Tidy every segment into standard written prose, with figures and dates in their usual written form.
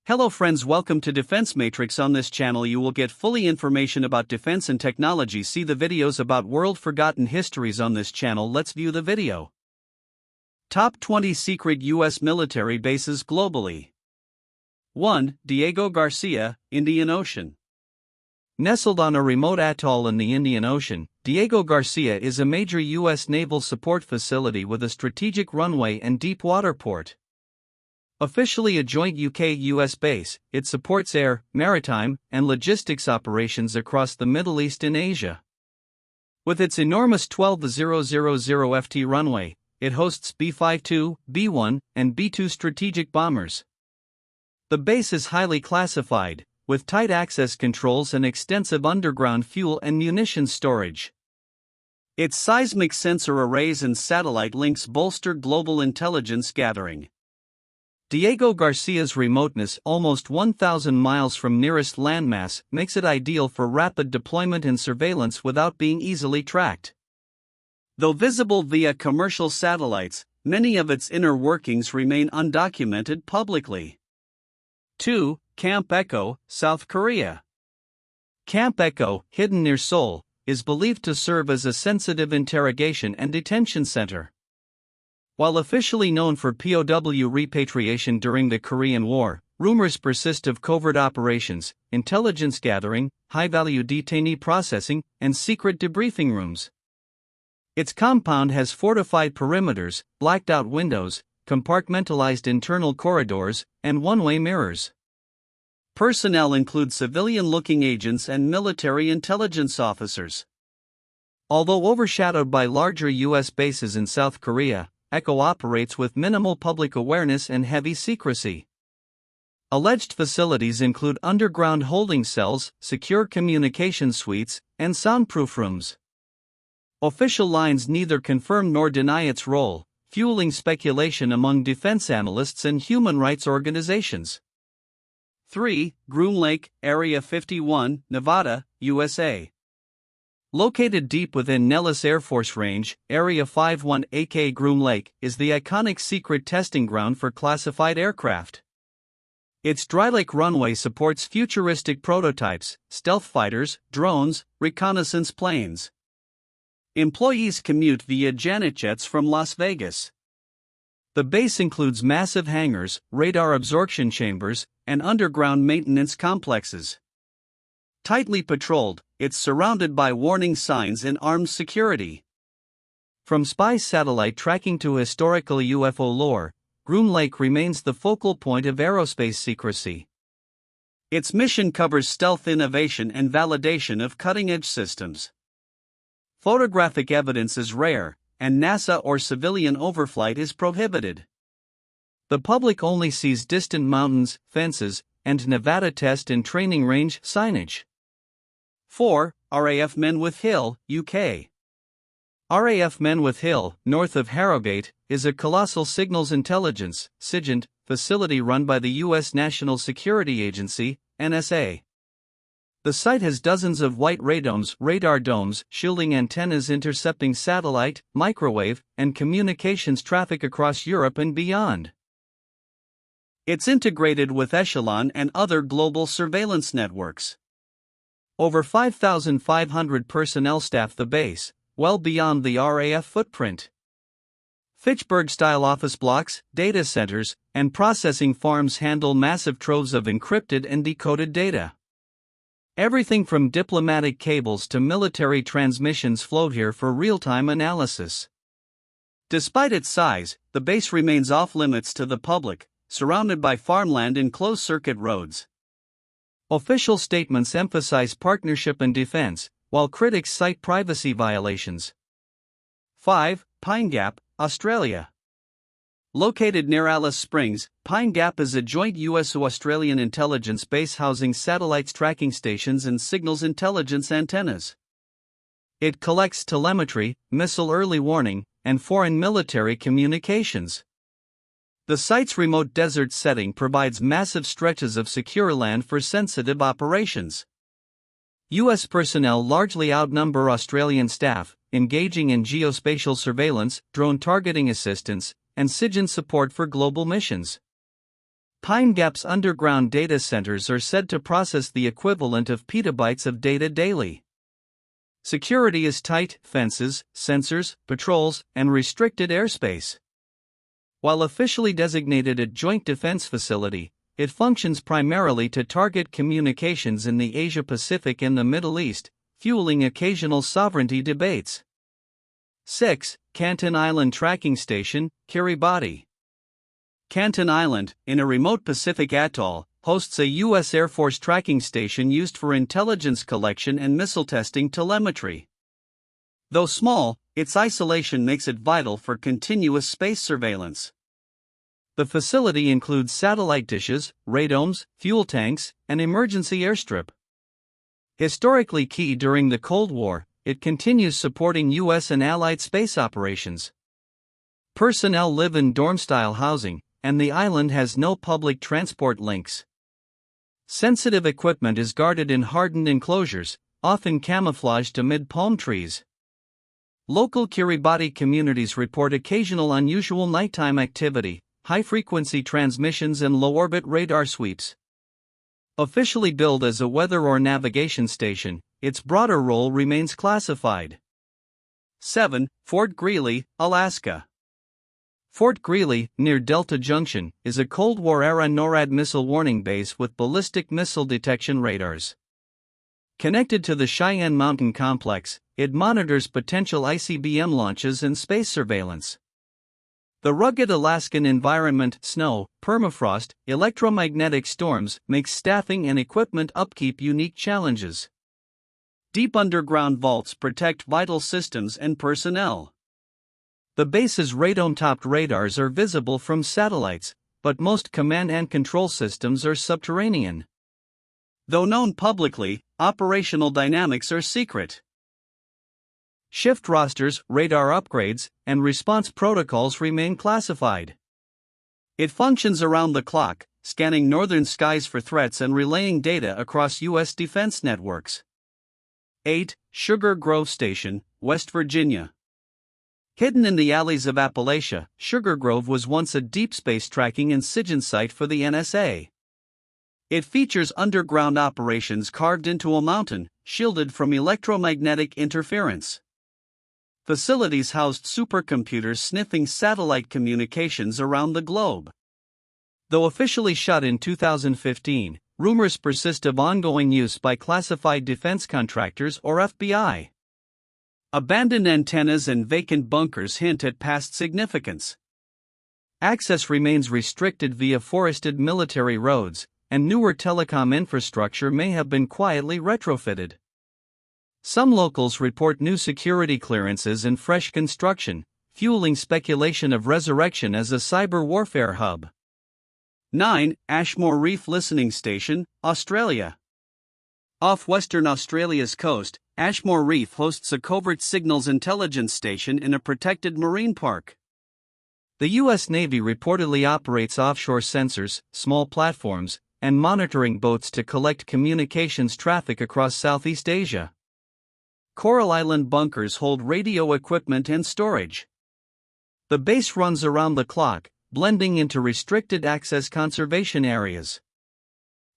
Hello friends, welcome to Defense Matrix. On this channel you will get fully information about defense and technology. See the videos about world forgotten histories on this channel. Let's view the video. Top 20 Secret U.S. Military Bases Globally. 1. Diego Garcia, Indian Ocean. Nestled on a remote atoll in the Indian Ocean, Diego Garcia is a major U.S. naval support facility with a strategic runway and deep water port. Officially a joint UK-US base, it supports air, maritime, and logistics operations across the Middle East and Asia. With its enormous 12,000 ft runway, it hosts B-52, B-1, and B-2 strategic bombers. The base is highly classified, with tight access controls and extensive underground fuel and munitions storage. Its seismic sensor arrays and satellite links bolster global intelligence gathering. Diego Garcia's remoteness, almost 1,000 miles from nearest landmass, makes it ideal for rapid deployment and surveillance without being easily tracked. Though visible via commercial satellites, many of its inner workings remain undocumented publicly. 2. Camp Echo, South Korea. Camp Echo, hidden near Seoul, is believed to serve as a sensitive interrogation and detention center. While officially known for POW repatriation during the Korean War, rumors persist of covert operations, intelligence gathering, high-value detainee processing, and secret debriefing rooms. Its compound has fortified perimeters, blacked-out windows, compartmentalized internal corridors, and one-way mirrors. Personnel include civilian-looking agents and military intelligence officers. Although overshadowed by larger U.S. bases in South Korea, Echo operates with minimal public awareness and heavy secrecy. Alleged facilities include underground holding cells, secure communication suites, and soundproof rooms. Official lines neither confirm nor deny its role, fueling speculation among defense analysts and human rights organizations. 3. Groom Lake, Area 51, Nevada, USA. Located deep within Nellis Air Force Range, Area 51 aka Groom Lake is the iconic secret testing ground for classified aircraft. Its dry lake runway supports futuristic prototypes, stealth fighters, drones, reconnaissance planes. Employees commute via Janet jets from Las Vegas. The base includes massive hangars, radar absorption chambers, and underground maintenance complexes. Tightly patrolled, it's surrounded by warning signs and armed security. From spy satellite tracking to historical UFO lore, Groom Lake remains the focal point of aerospace secrecy. Its mission covers stealth innovation and validation of cutting-edge systems. Photographic evidence is rare, and NASA or civilian overflight is prohibited. The public only sees distant mountains, fences, and Nevada test and training range signage. 4. RAF Menwith Hill, UK. RAF Menwith Hill, north of Harrogate, is a colossal signals intelligence (SIGINT) facility run by the U.S. National Security Agency, NSA. The site has dozens of white radar domes shielding antennas intercepting satellite, microwave, and communications traffic across Europe and beyond. It's integrated with Echelon and other global surveillance networks. Over 5,500 personnel staff the base, well beyond the RAF footprint. Fitchburg-style office blocks, data centers, and processing farms handle massive troves of encrypted and decoded data. Everything from diplomatic cables to military transmissions float here for real-time analysis. Despite its size, the base remains off-limits to the public, surrounded by farmland and closed-circuit roads. Official statements emphasize partnership and defense, while critics cite privacy violations. 5. Pine Gap, Australia. Located near Alice Springs, Pine Gap is a joint U.S.-Australian intelligence base housing satellites tracking stations and signals intelligence antennas. It collects telemetry, missile early warning, and foreign military communications. The site's remote desert setting provides massive stretches of secure land for sensitive operations. U.S. personnel largely outnumber Australian staff, engaging in geospatial surveillance, drone targeting assistance, and SIGINT support for global missions. Pine Gap's underground data centers are said to process the equivalent of petabytes of data daily. Security is tight: fences, sensors, patrols, and restricted airspace. While officially designated a joint defense facility, it functions primarily to target communications in the Asia-Pacific and the Middle East, fueling occasional sovereignty debates. 6. Canton Island Tracking Station, Kiribati. Canton Island, in a remote Pacific atoll, hosts a U.S. Air Force tracking station used for intelligence collection and missile testing telemetry. Though small, its isolation makes it vital for continuous space surveillance. The facility includes satellite dishes, radomes, fuel tanks, and emergency airstrip. Historically key during the Cold War, it continues supporting U.S. and Allied space operations. Personnel live in dorm-style housing, and the island has no public transport links. Sensitive equipment is guarded in hardened enclosures, often camouflaged amid palm trees. Local Kiribati communities report occasional unusual nighttime activity, high-frequency transmissions and low-orbit radar sweeps. Officially billed as a weather or navigation station, its broader role remains classified. 7. Fort Greely, Alaska. Fort Greely, near Delta Junction, is a Cold War-era NORAD missile warning base with ballistic missile detection radars. Connected to the Cheyenne Mountain Complex, it monitors potential ICBM launches and space surveillance. The rugged Alaskan environment, snow, permafrost, electromagnetic storms, makes staffing and equipment upkeep unique challenges. Deep underground vaults protect vital systems and personnel. The base's radome-topped radars are visible from satellites, but most command and control systems are subterranean. Though known publicly, operational dynamics are secret. Shift rosters, radar upgrades, and response protocols remain classified. It functions around the clock, scanning northern skies for threats and relaying data across U.S. defense networks. 8. Sugar Grove Station, West Virginia. Hidden in the alleys of Appalachia, Sugar Grove was once a deep space tracking and SIGINT site for the NSA. It features underground operations carved into a mountain, shielded from electromagnetic interference. Facilities housed supercomputers sniffing satellite communications around the globe. Though officially shut in 2015, rumors persist of ongoing use by classified defense contractors or FBI. Abandoned antennas and vacant bunkers hint at past significance. Access remains restricted via forested military roads, and newer telecom infrastructure may have been quietly retrofitted. Some locals report new security clearances and fresh construction, fueling speculation of resurrection as a cyber warfare hub. 9. Ashmore Reef Listening Station, Australia. Off Western Australia's coast, Ashmore Reef hosts a covert signals intelligence station in a protected marine park. The U.S. Navy reportedly operates offshore sensors, small platforms, and monitoring boats to collect communications traffic across Southeast Asia. Coral Island bunkers hold radio equipment and storage. The base runs around the clock, blending into restricted access conservation areas.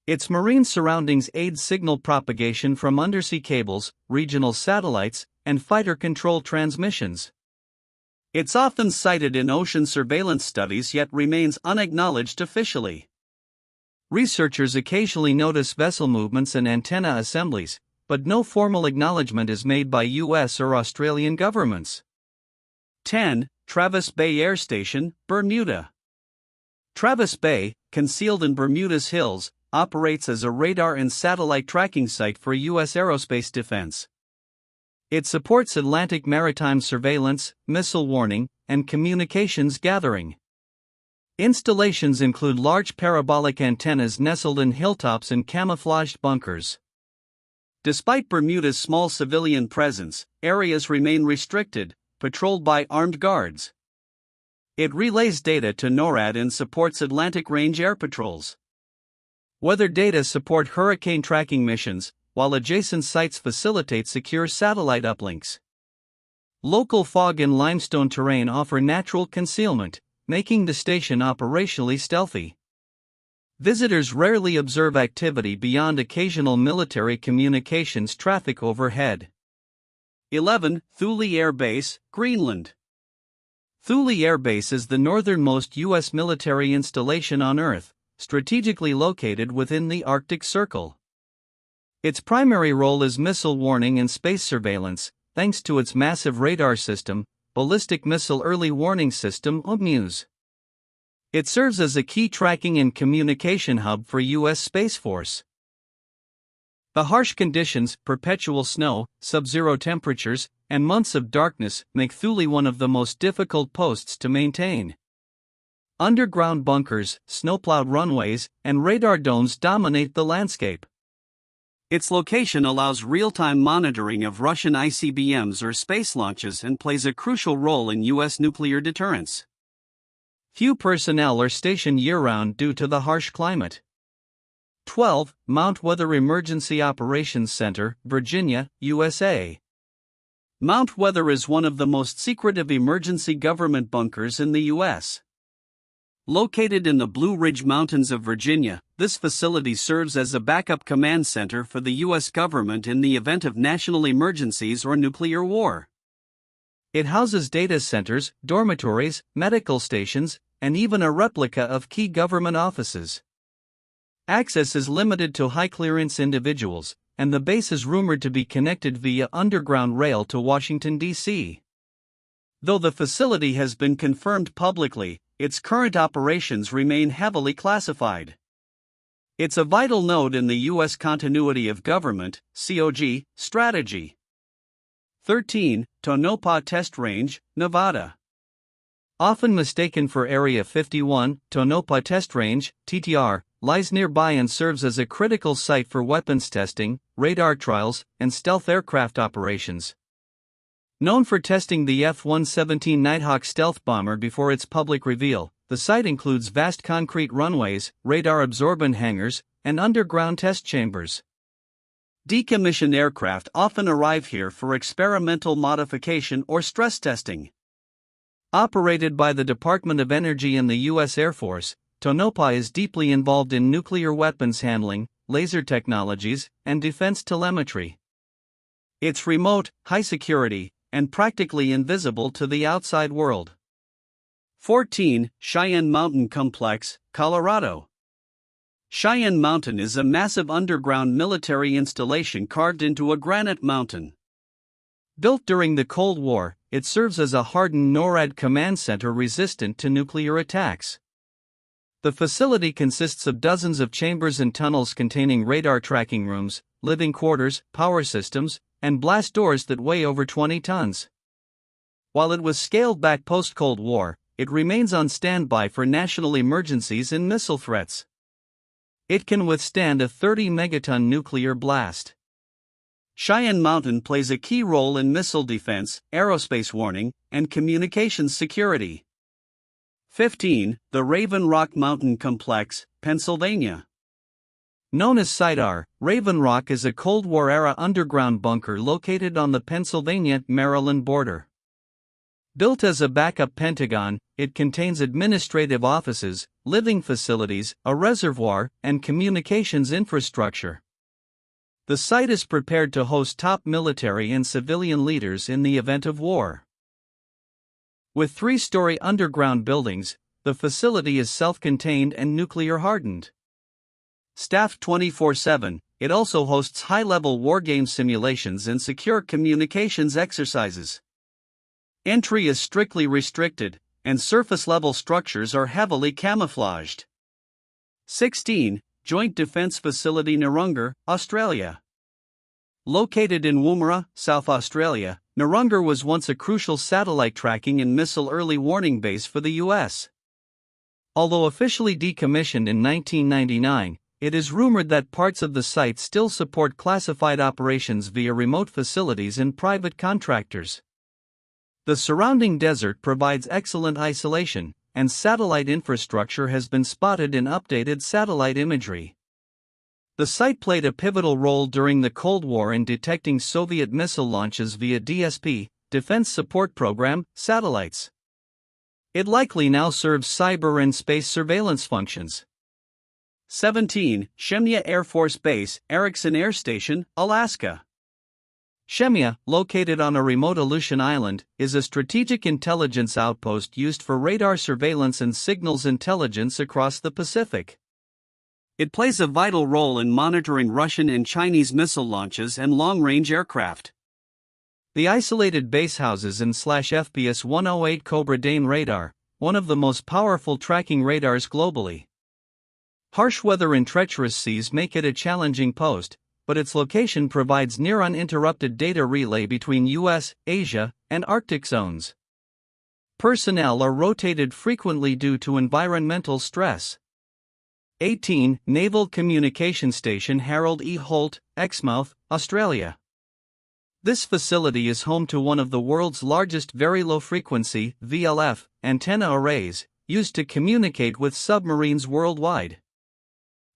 Its marine surroundings aid signal propagation from undersea cables, regional satellites, and fighter control transmissions. It's often cited in ocean surveillance studies yet remains unacknowledged officially. Researchers occasionally notice vessel movements and antenna assemblies, but no formal acknowledgement is made by U.S. or Australian governments. 10. Travis Bay Air Station, Bermuda. Travis Bay, concealed in Bermuda's hills, operates as a radar and satellite tracking site for U.S. aerospace defense. It supports Atlantic maritime surveillance, missile warning, and communications gathering. Installations include large parabolic antennas nestled in hilltops and camouflaged bunkers. Despite Bermuda's small civilian presence, areas remain restricted, patrolled by armed guards. It relays data to NORAD and supports Atlantic Range air patrols. Weather data support hurricane tracking missions, while adjacent sites facilitate secure satellite uplinks. Local fog and limestone terrain offer natural concealment, making the station operationally stealthy. Visitors rarely observe activity beyond occasional military communications traffic overhead. 11. Thule Air Base, Greenland. Thule Air Base is the northernmost U.S. military installation on Earth, strategically located within the Arctic Circle. Its primary role is missile warning and space surveillance, thanks to its massive radar system, Ballistic Missile Early Warning System (BMEWS). It serves as a key tracking and communication hub for U.S. Space Force. The harsh conditions, perpetual snow, sub-zero temperatures, and months of darkness make Thule one of the most difficult posts to maintain. Underground bunkers, snowplowed runways, and radar domes dominate the landscape. Its location allows real-time monitoring of Russian ICBMs or space launches and plays a crucial role in U.S. nuclear deterrence. Few personnel are stationed year-round due to the harsh climate. 12. Mount Weather Emergency Operations Center, Virginia, USA. Mount Weather is one of the most secretive emergency government bunkers in the U.S. Located in the Blue Ridge Mountains of Virginia, this facility serves as a backup command center for the U.S. government in the event of national emergencies or nuclear war. It houses data centers, dormitories, medical stations, and even a replica of key government offices. Access is limited to high-clearance individuals, and the base is rumored to be connected via underground rail to Washington, D.C. Though the facility has been confirmed publicly, its current operations remain heavily classified. It's a vital node in the U.S. continuity of government (COG) strategy. 13. Tonopah Test Range, Nevada. Often mistaken for Area 51, Tonopah Test Range, TTR, lies nearby and serves as a critical site for weapons testing, radar trials, and stealth aircraft operations. Known for testing the F-117 Nighthawk stealth bomber before its public reveal, the site includes vast concrete runways, radar-absorbent hangars, and underground test chambers. Decommissioned aircraft often arrive here for experimental modification or stress testing. Operated by the Department of Energy and the U.S. Air Force, Tonopah is deeply involved in nuclear weapons handling, laser technologies, and defense telemetry. It's remote, high security, and practically invisible to the outside world. 14. Cheyenne Mountain Complex, Colorado. Cheyenne Mountain is a massive underground military installation carved into a granite mountain. Built during the Cold War, it serves as a hardened NORAD command center resistant to nuclear attacks. The facility consists of dozens of chambers and tunnels containing radar tracking rooms, living quarters, power systems, and blast doors that weigh over 20 tons. While it was scaled back post-Cold War, it remains on standby for national emergencies and missile threats. It can withstand a 30-megaton nuclear blast. Cheyenne Mountain plays a key role in missile defense, aerospace warning, and communications security. 15. The Raven Rock Mountain Complex, Pennsylvania. Known as SIDAR, Raven Rock is a Cold War-era underground bunker located on the Pennsylvania-Maryland border. Built as a backup Pentagon, it contains administrative offices, living facilities, a reservoir, and communications infrastructure. The site is prepared to host top military and civilian leaders in the event of war. With 3-story underground buildings, the facility is self-contained and nuclear-hardened. Staffed 24/7, it also hosts high-level wargame simulations and secure communications exercises. Entry is strictly restricted, and surface-level structures are heavily camouflaged. 16. Joint Defence Facility Narungga, Australia. Located in Woomera, South Australia, Narungga was once a crucial satellite tracking and missile early warning base for the U.S. Although officially decommissioned in 1999, it is rumored that parts of the site still support classified operations via remote facilities and private contractors. The surrounding desert provides excellent isolation, and satellite infrastructure has been spotted in updated satellite imagery. The site played a pivotal role during the Cold War in detecting Soviet missile launches via DSP, Defense Support Program, satellites. It likely now serves cyber and space surveillance functions. 17. Shemya Air Force Base, Erickson Air Station, Alaska. Shemya, located on a remote Aleutian island, is a strategic intelligence outpost used for radar surveillance and signals intelligence across the Pacific. It plays a vital role in monitoring Russian and Chinese missile launches and long-range aircraft. The isolated base houses an FPS 108 Cobra Dane radar, one of the most powerful tracking radars globally. Harsh weather and treacherous seas make it a challenging post, but its location provides near uninterrupted data relay between US, Asia, and Arctic zones. Personnel are rotated frequently due to environmental stress. 18. Naval Communication Station Harold E. Holt, Exmouth, Australia. This facility is home to one of the world's largest very low-frequency (VLF) antenna arrays, used to communicate with submarines worldwide.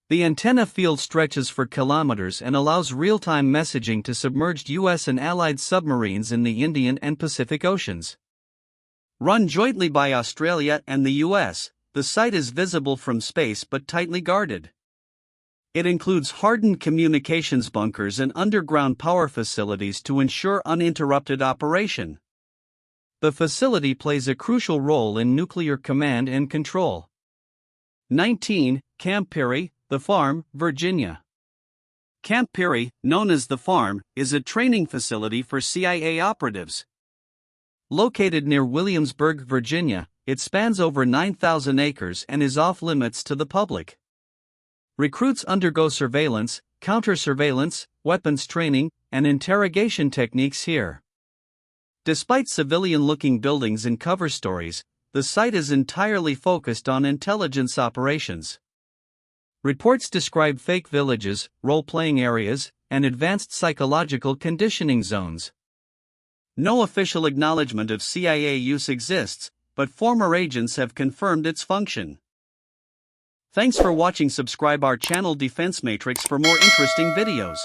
The antenna field stretches for kilometers and allows real-time messaging to submerged U.S. and Allied submarines in the Indian and Pacific Oceans. Run jointly by Australia and the U.S., the site is visible from space but tightly guarded. It includes hardened communications bunkers and underground power facilities to ensure uninterrupted operation. The facility plays a crucial role in nuclear command and control. 19. Camp Peary, The Farm, Virginia. Camp Peary, known as The Farm, is a training facility for CIA operatives. Located near Williamsburg, Virginia, it spans over 9,000 acres and is off-limits to the public. Recruits undergo surveillance, counter-surveillance, weapons training, and interrogation techniques here. Despite civilian-looking buildings and cover stories, the site is entirely focused on intelligence operations. Reports describe fake villages, role-playing areas, and advanced psychological conditioning zones. No official acknowledgement of CIA use exists, but former agents have confirmed its function. Thanks for watching. Subscribe our channel Defense Matrix for more interesting videos.